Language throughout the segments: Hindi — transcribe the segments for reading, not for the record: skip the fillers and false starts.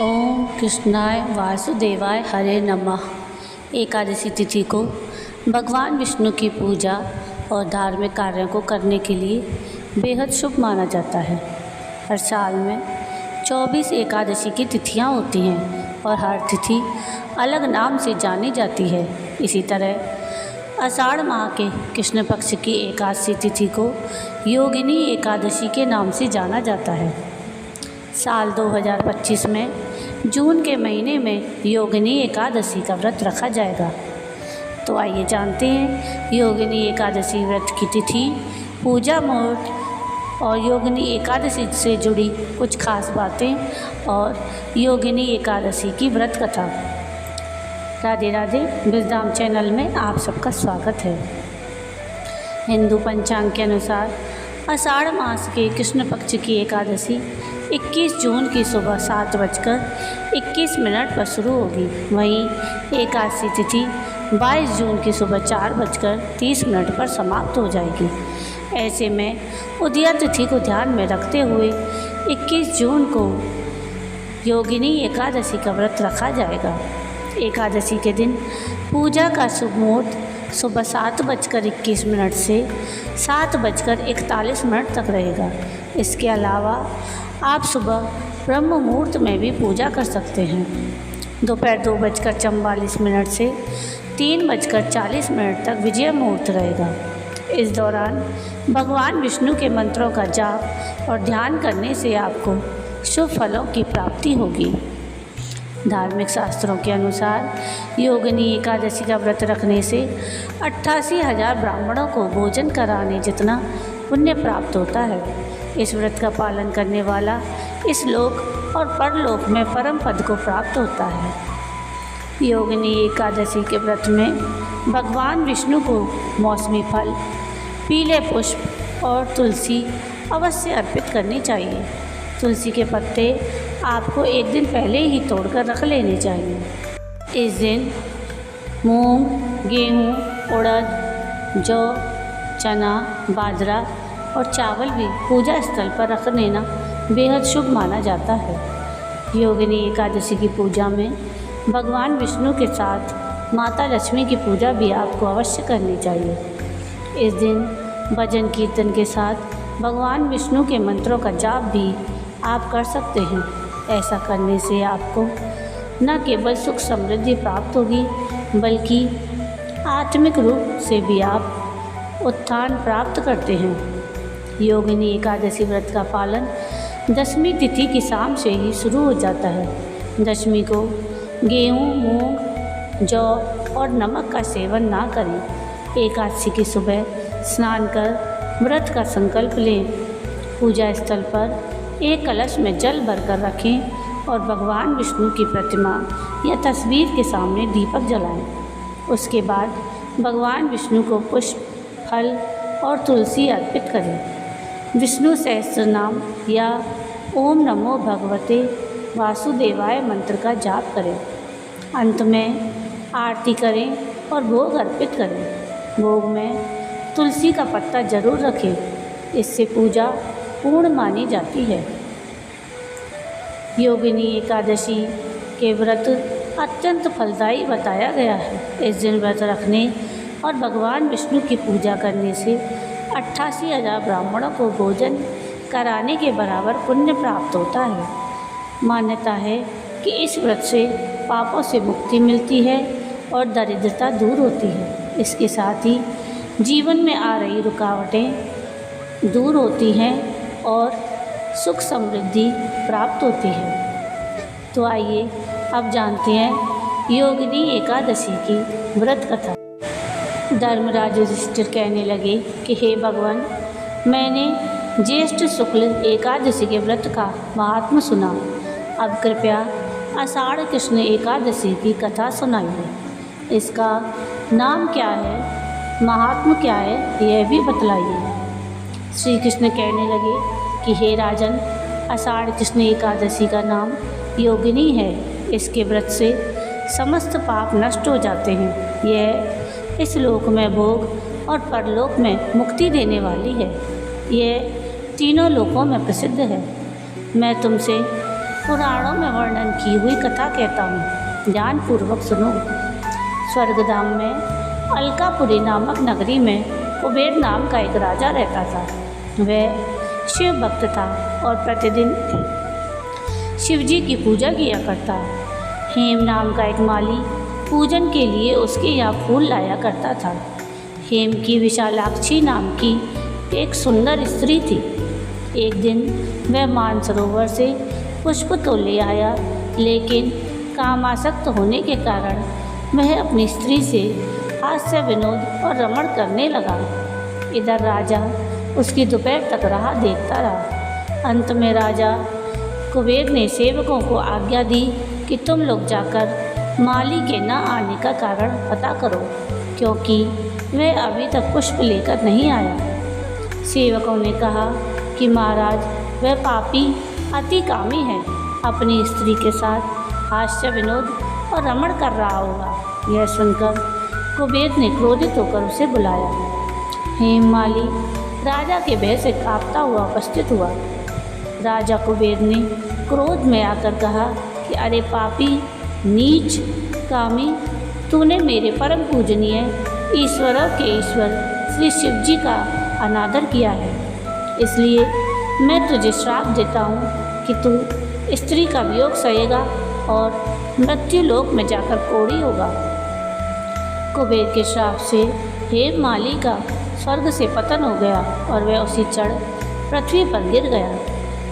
ओम कृष्णाय वासुदेवाय हरे नमः। एकादशी तिथि को भगवान विष्णु की पूजा और धार्मिक कार्यों को करने के लिए बेहद शुभ माना जाता है। हर साल में 24 एकादशी की तिथियां होती हैं और हर तिथि अलग नाम से जानी जाती है। इसी तरह आषाढ़ माह के कृष्ण पक्ष की एकादशी तिथि को योगिनी एकादशी के नाम से जाना जाता है। साल 2025 में जून के महीने में योगिनी एकादशी का व्रत रखा जाएगा। तो आइए जानते हैं योगिनी एकादशी व्रत की तिथि, पूजा मुहूर्त और योगिनी एकादशी से जुड़ी कुछ खास बातें और योगिनी एकादशी की व्रत कथा। राधे राधे। विजडम चैनल में आप सबका स्वागत है। हिंदू पंचांग के अनुसार आषाढ़ मास के कृष्ण पक्ष की एकादशी 21 जून की सुबह 7:21 पर शुरू होगी। वहीं एकादशी तिथि 22 जून की सुबह 4:30 पर समाप्त हो जाएगी। ऐसे में उदया तिथि को ध्यान में रखते हुए 21 जून को योगिनी एकादशी का व्रत रखा जाएगा। एकादशी के दिन पूजा का शुभ मुहूर्त सुबह 7:21 से 7:41 तक रहेगा। इसके अलावा आप सुबह ब्रह्म मुहूर्त में भी पूजा कर सकते हैं। दोपहर 2:44 से 3:40 तक विजय मुहूर्त रहेगा। इस दौरान भगवान विष्णु के मंत्रों का जाप और ध्यान करने से आपको शुभ फलों की प्राप्ति होगी। धार्मिक शास्त्रों के अनुसार योगिनी एकादशी का व्रत रखने से 88,000 ब्राह्मणों को भोजन कराने जितना पुण्य प्राप्त होता है। इस व्रत का पालन करने वाला इस लोक और परलोक में परम पद को प्राप्त होता है। योगिनी एकादशी के व्रत में भगवान विष्णु को मौसमी फल, पीले पुष्प और तुलसी अवश्य अर्पित करनी चाहिए। तुलसी के पत्ते आपको एक दिन पहले ही तोड़कर रख लेने चाहिए। इस दिन मूंग, गेहूँ, उड़द, जौ, चना, बाजरा और चावल भी पूजा स्थल पर रख लेना बेहद शुभ माना जाता है। योगिनी एकादशी की पूजा में भगवान विष्णु के साथ माता लक्ष्मी की पूजा भी आपको अवश्य करनी चाहिए। इस दिन भजन कीर्तन के साथ भगवान विष्णु के मंत्रों का जाप भी आप कर सकते हैं। ऐसा करने से आपको न केवल सुख समृद्धि प्राप्त होगी बल्कि आत्मिक रूप से भी आप उत्थान प्राप्त करते हैं। योगिनी एकादशी व्रत का पालन दशमी तिथि की शाम से ही शुरू हो जाता है। दशमी को गेहूँ, मूंग, जौ और नमक का सेवन ना करें। एकादशी की सुबह स्नान कर व्रत का संकल्प लें। पूजा स्थल पर एक कलश में जल भरकर रखें और भगवान विष्णु की प्रतिमा या तस्वीर के सामने दीपक जलाएं। उसके बाद भगवान विष्णु को पुष्प, फल और तुलसी अर्पित करें। विष्णु सहस्त्र नाम या ओम नमो भगवते वासुदेवाय मंत्र का जाप करें। अंत में आरती करें और भोग अर्पित करें। भोग में तुलसी का पत्ता जरूर रखें, इससे पूजा पूर्ण मानी जाती है। योगिनी एकादशी के व्रत अत्यंत फलदायी बताया गया है। इस दिन व्रत रखने और भगवान विष्णु की पूजा करने से 88,000 ब्राह्मणों को भोजन कराने के बराबर पुण्य प्राप्त होता है। मान्यता है कि इस व्रत से पापों से मुक्ति मिलती है और दरिद्रता दूर होती है। इसके साथ ही जीवन में आ रही रुकावटें दूर होती हैं और सुख समृद्धि प्राप्त होती है। तो आइए अब जानते हैं योगिनी एकादशी की व्रत कथा। धर्मराज युधिष्ठिर कहने लगे कि हे भगवान, मैंने ज्येष्ठ शुक्ल एकादशी के व्रत का महात्म्य सुना। अब कृपया आषाढ़ कृष्ण एकादशी की कथा सुनाइए। इसका नाम क्या है, महात्म्य क्या है, यह भी बतलाइए। श्री कृष्ण कहने लगे कि हे राजन, आषाढ़ कृष्ण एकादशी का नाम योगिनी है। इसके व्रत से समस्त पाप नष्ट हो जाते हैं। यह इस लोक में भोग और परलोक में मुक्ति देने वाली है। यह तीनों लोकों में प्रसिद्ध है। मैं तुमसे पुराणों में वर्णन की हुई कथा कहता हूँ, ध्यानपूर्वक सुनो। स्वर्गधाम में अलकापुरी नामक नगरी में कुबेर नाम का एक राजा रहता था। वह शिव भक्त था और प्रतिदिन शिवजी की पूजा किया करता। हेम नाम का एक माली पूजन के लिए उसके यहाँ फूल लाया करता था। हेम की विशालाक्षी नाम की एक सुंदर स्त्री थी। एक दिन वह मानसरोवर से पुष्प तो ले आया, लेकिन कामासक्त होने के कारण वह अपनी स्त्री से हास्य विनोद और रमण करने लगा। इधर राजा उसकी दोपहर तक राह देखता रहा। अंत में राजा कुबेर ने सेवकों को आज्ञा दी कि तुम लोग जाकर माली के न आने का कारण पता करो, क्योंकि वह अभी तक पुष्प लेकर नहीं आया। सेवकों ने कहा कि महाराज, वह पापी अति कामी है, अपनी स्त्री के साथ हास्य विनोद और रमण कर रहा होगा। यह सुनकर कुबेर ने क्रोधित होकर उसे बुलाया। हेम माली राजा के भय से कांपता हुआ उपस्थित हुआ। राजा कुबेर ने क्रोध में आकर कहा कि अरे पापी, नीच, कामी, तूने मेरे परम पूजनीय ईश्वरों के ईश्वर श्री शिव जी का अनादर किया है, इसलिए मैं तुझे श्राप देता हूँ कि तू स्त्री का वियोग सहेगा और मृत्यु लोक में जाकर कोढ़ी होगा। कुबेर के श्राप से हेम माली का स्वर्ग से पतन हो गया और वह उसी क्षण पृथ्वी पर गिर गया।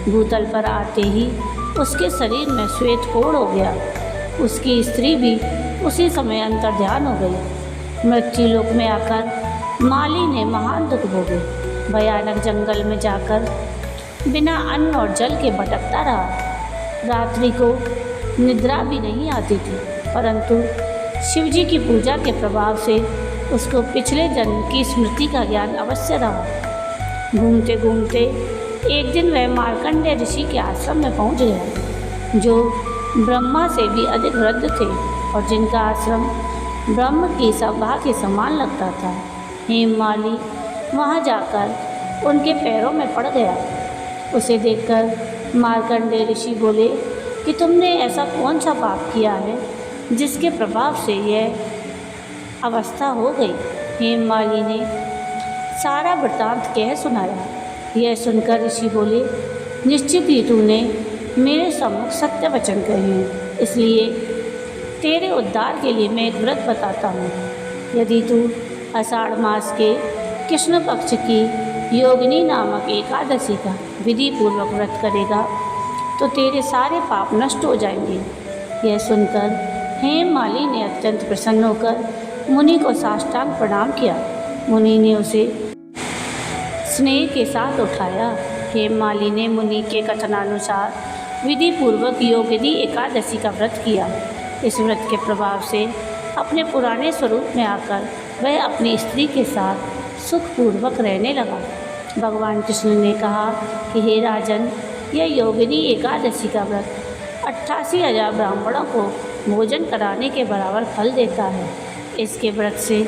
भूतल पर आते ही उसके शरीर में श्वेत कोढ़ हो गया। उसकी स्त्री भी उसी समय अंतर्ध्यान हो गई। मृत्यु लोक में आकर माली ने महान दुख भोगे। भयानक जंगल में जाकर बिना अन्न और जल के भटकता रहा। रात्रि को निद्रा भी नहीं आती थी, परंतु शिवजी की पूजा के प्रभाव से उसको पिछले जन्म की स्मृति का ज्ञान अवश्य रहा। घूमते घूमते एक दिन वह मार्कंडेय ऋषि के आश्रम में पहुंच गया, जो ब्रह्मा से भी अधिक वृद्ध थे और जिनका आश्रम ब्रह्म की सभा के समान लगता था। हेम माली वहां जाकर उनके पैरों में पड़ गया। उसे देखकर मार्कंडेय ऋषि बोले कि तुमने ऐसा कौन सा पाप किया है जिसके प्रभाव से यह अवस्था हो गई। हेम माली ने सारा वृत्तांत कह सुनाया। यह सुनकर ऋषि बोले, निश्चित ही तूने मेरे सम्मुख सत्य वचन कहे हैं, इसलिए तेरे उद्धार के लिए मैं एक व्रत बताता हूँ। यदि तू आषाढ़ मास के कृष्ण पक्ष की योगिनी नामक एकादशी का विधि पूर्वक व्रत करेगा तो तेरे सारे पाप नष्ट हो जाएंगे। यह सुनकर हेम माली ने अत्यंत प्रसन्न होकर मुनि को साष्टांग प्रणाम किया। मुनि ने उसे स्नेह के साथ उठाया। हेम माली ने मुनि के कथनानुसार विधि पूर्वक योगिनी एकादशी का व्रत किया। इस व्रत के प्रभाव से अपने पुराने स्वरूप में आकर वह अपनी स्त्री के साथ सुखपूर्वक रहने लगा। भगवान कृष्ण ने कहा कि हे राजन, यह योगिनी एकादशी का व्रत 88,000 ब्राह्मणों को भोजन कराने के बराबर फल देता है। इसके व्रत से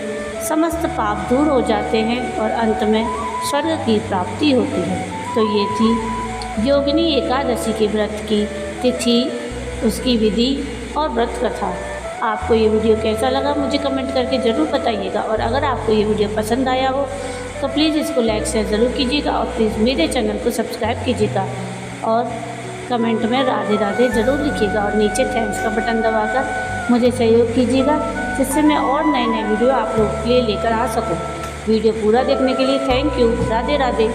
समस्त पाप दूर हो जाते हैं और अंत में स्वर्ग की प्राप्ति होती है। तो ये थी योगिनी एकादशी के व्रत की तिथि, उसकी विधि और व्रत कथा। आपको ये वीडियो कैसा लगा मुझे कमेंट करके ज़रूर बताइएगा, और अगर आपको ये वीडियो पसंद आया हो तो प्लीज़ इसको लाइक शेयर ज़रूर कीजिएगा और प्लीज़ मेरे चैनल को सब्सक्राइब कीजिएगा और कमेंट में राधे राधे ज़रूर लिखिएगा और नीचे थैंक्स का बटन दबाकर मुझे सहयोग कीजिएगा, जिससे मैं और नए नए वीडियो आप लोगों के लिए लेकर आ सकूं। वीडियो पूरा देखने के लिए थैंक यू। राधे राधे।